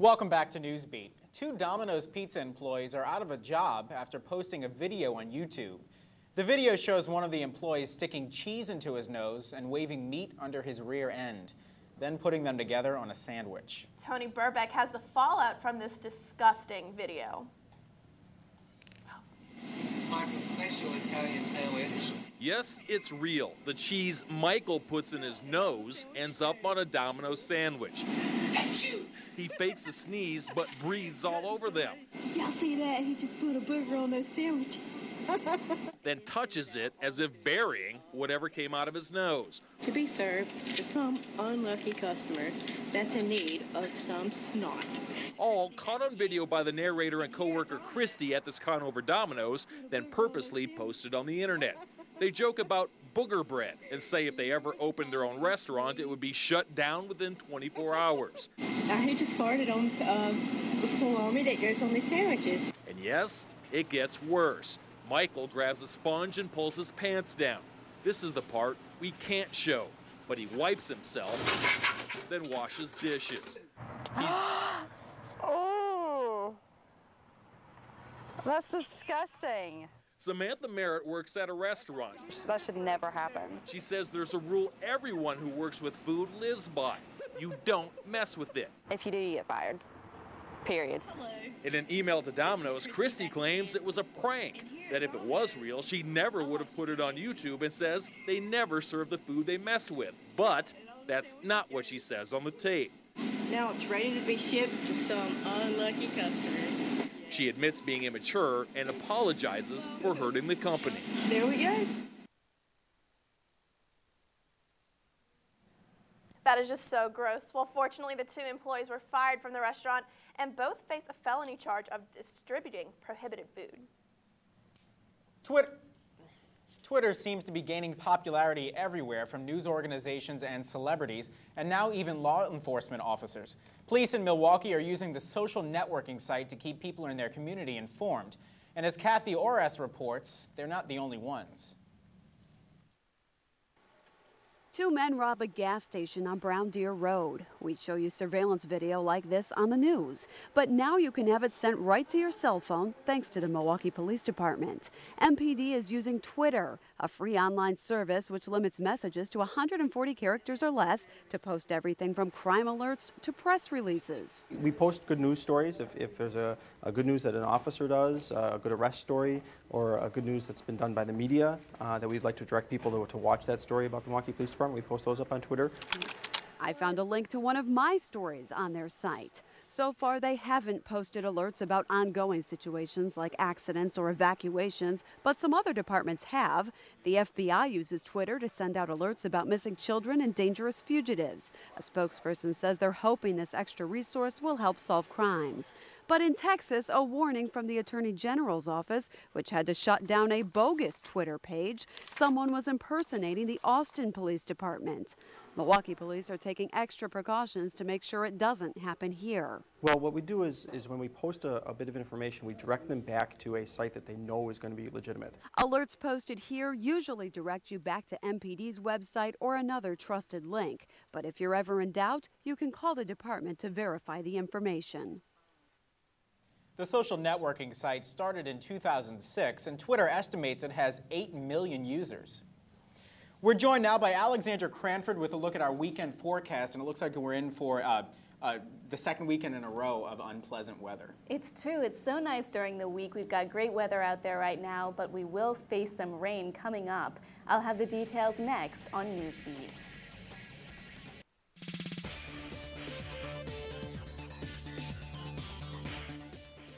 Welcome back to Newsbeat. Two Domino's Pizza employees are out of a job after posting a video on YouTube. The video shows one of the employees sticking cheese into his nose and waving meat under his rear end, then putting them together on a sandwich. Tony Burbeck has the fallout from this disgusting video. This is Michael's special Italian sandwich. Yes, it's real. The cheese Michael puts in his nose ends up on a Domino's sandwich. He fakes a sneeze, but breathes all over them. Did y'all see that? He just put a booger on those sandwiches. Then touches it as if burying whatever came out of his nose. To be served to some unlucky customer that's in need of some snot. All caught on video by the narrator and co-worker Christy at this Conover Domino's, then purposely posted on the internet. They joke about booger bread and say if they ever opened their own restaurant, it would be shut down within 24 hours. He just farted on the salami that goes on these sandwiches. And yes, it gets worse. Michael grabs a sponge and pulls his pants down. This is the part we can't show, but he wipes himself, then washes dishes. Oh, that's disgusting. Samantha Merritt works at a restaurant. That should never happen. She says there's a rule everyone who works with food lives by. You don't mess with it. If you do, you get fired. Period. In an email to Domino's, Christy claims it was a prank, that if it was real, she never would have put it on YouTube, and says they never serve the food they messed with. But that's not what she says on the tape. Now it's ready to be shipped to some unlucky customer. She admits being immature and apologizes for hurting the company. There we go. That is just so gross. Well, fortunately, the two employees were fired from the restaurant and both face a felony charge of distributing prohibited food. Twitter seems to be gaining popularity everywhere, from news organizations and celebrities, and now even law enforcement officers. Police in Milwaukee are using the social networking site to keep people in their community informed. And as Kathy Ores reports, they're not the only ones. Two men rob a gas station on Brown Deer Road. We show you surveillance video like this on the news. But now you can have it sent right to your cell phone thanks to the Milwaukee Police Department. MPD is using Twitter, a free online service which limits messages to 140 characters or less to post everything from crime alerts to press releases. We post good news stories. If there's a good news that an officer does, a good arrest story, or a good news that's been done by the media that we'd like to direct people to watch that story about the Milwaukee Police Department, we post those up on Twitter. I found a link to one of my stories on their site. So far, they haven't posted alerts about ongoing situations like accidents or evacuations, but some other departments have. The FBI uses Twitter to send out alerts about missing children and dangerous fugitives. A spokesperson says they're hoping this extra resource will help solve crimes. But in Texas, a warning from the Attorney General's office, which had to shut down a bogus Twitter page. Someone was impersonating the Austin Police Department. Milwaukee police are taking extra precautions to make sure it doesn't happen here. Well, what we do is when we post a bit of information, we direct them back to a site that they know is going to be legitimate. Alerts posted here usually direct you back to MPD's website or another trusted link. But if you're ever in doubt, you can call the department to verify the information. The social networking site started in 2006, and Twitter estimates it has 8 million users. We're joined now by Alexandra Cranford with a look at our weekend forecast, and it looks like we're in for the second weekend in a row of unpleasant weather. It's true. It's so nice during the week. We've got great weather out there right now, but we will face some rain coming up. I'll have the details next on Newsbeat.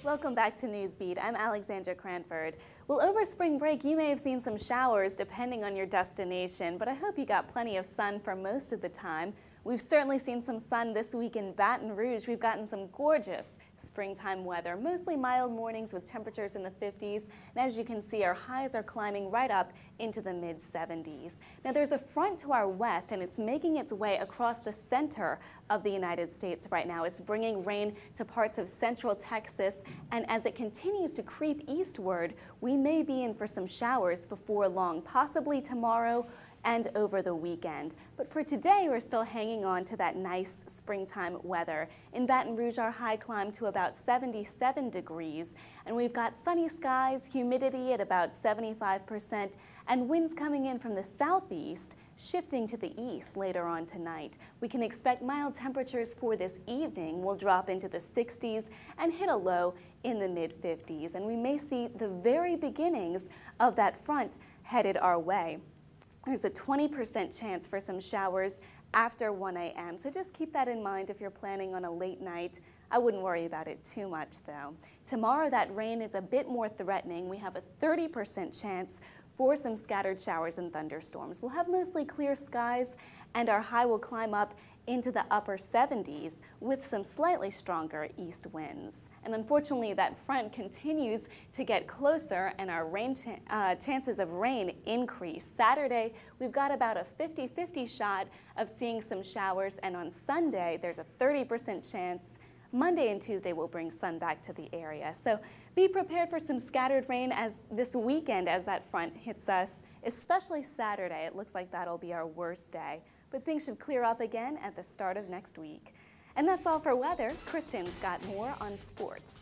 Welcome back to Newsbeat. I'm Alexandra Cranford. Well, over spring break, you may have seen some showers depending on your destination, but I hope you got plenty of sun for most of the time. We've certainly seen some sun this week in Baton Rouge. We've gotten some gorgeous springtime weather, mostly mild mornings with temperatures in the 50s. And as you can see, our highs are climbing right up into the mid-70s. Now there's a front to our west, and it's making its way across the center of the United States right now. It's bringing rain to parts of central Texas, and as it continues to creep eastward, we may be in for some showers before long, possibly tomorrow and over the weekend. But for today, we're still hanging on to that nice springtime weather. In Baton Rouge, our high climbed to about 77 degrees, and we've got sunny skies, humidity at about 75%, and winds coming in from the southeast, shifting to the east later on tonight. We can expect mild temperatures for this evening. Will drop into the 60s and hit a low in the mid-50s. And we may see the very beginnings of that front headed our way. There's a 20% chance for some showers after 1 a.m. So just keep that in mind if you're planning on a late night. I wouldn't worry about it too much though. Tomorrow that rain is a bit more threatening. We have a 30% chance for some scattered showers and thunderstorms. We'll have mostly clear skies, and our high will climb up into the upper 70s with some slightly stronger east winds. And unfortunately, that front continues to get closer, and our chances of rain increase. Saturday, we've got about a 50-50 shot of seeing some showers, and on Sunday, there's a 30% chance. Monday and Tuesday will bring sun back to the area. So be prepared for some scattered rain this weekend as that front hits us, especially Saturday. It looks like that'll be our worst day. But things should clear up again at the start of next week. And that's all for weather. Kristen's got more on sports.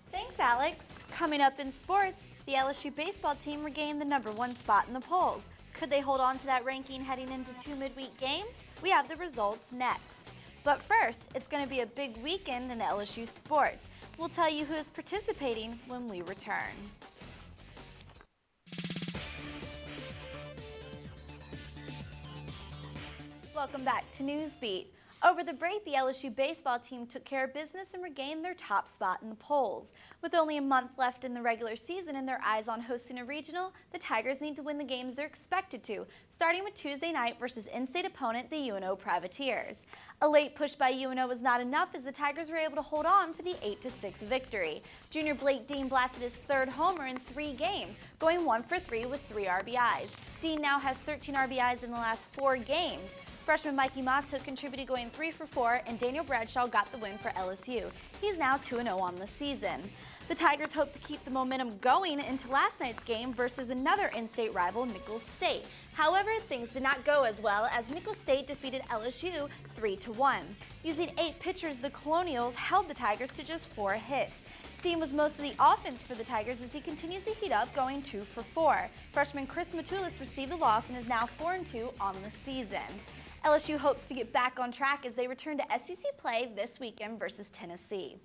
Thanks, Alex. Coming up in sports, the LSU baseball team regained the #1 spot in the polls. Could they hold on to that ranking heading into 2 midweek games? We have the results next. But first, it's going to be a big weekend in LSU sports. We'll tell you who is participating when we return. Welcome back to Newsbeat. Over the break, the LSU baseball team took care of business and regained their top spot in the polls. With only a month left in the regular season and their eyes on hosting a regional, the Tigers need to win the games they're expected to, starting with Tuesday night versus in-state opponent, the UNO Privateers. A late push by UNO was not enough as the Tigers were able to hold on for the 8-6 victory. Junior Blake Dean blasted his 3rd homer in 3 games, going 1 for 3 with 3 RBIs. Dean now has 13 RBIs in the last 4 games. Freshman Mikey Mato contributed going 3 for 4, and Daniel Bradshaw got the win for LSU. He's now 2-0 on the season. The Tigers hope to keep the momentum going into last night's game versus another in-state rival, Nicholls State. However, things did not go as well as Nicholls State defeated LSU 3-1. Using 8 pitchers, the Colonials held the Tigers to just 4 hits. Dean was most of the offense for the Tigers as he continues to heat up, going 2 for 4. Freshman Chris Matulis received the loss and is now 4-2 on the season. LSU hopes to get back on track as they return to SEC play this weekend versus Tennessee.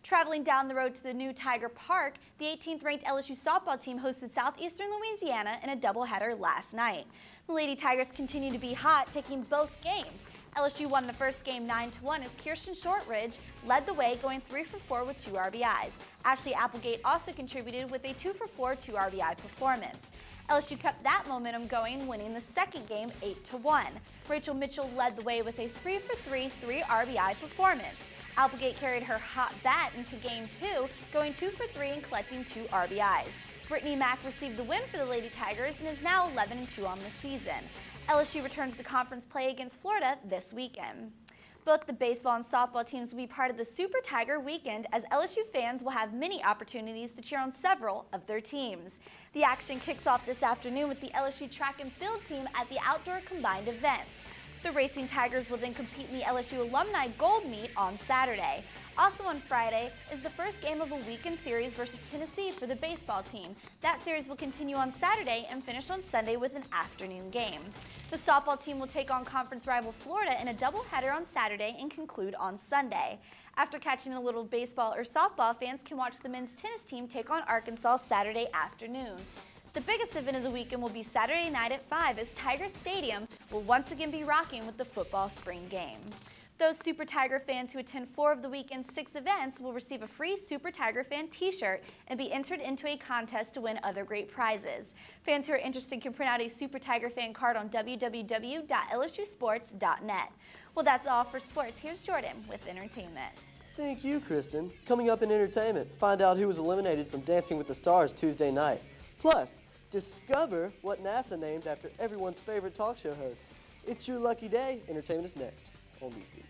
Traveling down the road to the new Tiger Park, the 18th ranked LSU softball team hosted Southeastern Louisiana in a doubleheader last night. The Lady Tigers continue to be hot, taking both games. LSU won the first game 9-1 as Kirsten Shortridge led the way, going 3 for 4 with 2 RBIs. Ashley Applegate also contributed with a 2 for 4 2 RBI performance. LSU kept that momentum going, winning the second game 8-1. Rachel Mitchell led the way with a 3 for 3 3 RBI performance. Applegate carried her hot bat into game 2, going 2 for 3 and collecting 2 RBIs. Brittany Mack received the win for the Lady Tigers and is now 11-2 on the season. LSU returns to conference play against Florida this weekend. Both the baseball and softball teams will be part of the Super Tiger Weekend as LSU fans will have many opportunities to cheer on several of their teams. The action kicks off this afternoon with the LSU track and field team at the outdoor combined events. The Racing Tigers will then compete in the LSU Alumni Gold Meet on Saturday. Also on Friday is the first game of a weekend series versus Tennessee for the baseball team. That series will continue on Saturday and finish on Sunday with an afternoon game. The softball team will take on conference rival Florida in a doubleheader on Saturday and conclude on Sunday. After catching a little baseball or softball, fans can watch the men's tennis team take on Arkansas Saturday afternoon. The biggest event of the weekend will be Saturday night at 5 as Tiger Stadium will once again be rocking with the football spring game. Those Super Tiger fans who attend 4 of the weekend's 6 events will receive a free Super Tiger fan t-shirt and be entered into a contest to win other great prizes. Fans who are interested can print out a Super Tiger fan card on www.lsusports.net. Well, that's all for sports. Here's Jordan with entertainment. Thank you, Kristen. Coming up in entertainment, find out who was eliminated from Dancing with the Stars Tuesday night. Plus, discover what NASA named after everyone's favorite talk show host. It's your lucky day. Entertainment is next on Newsbeat.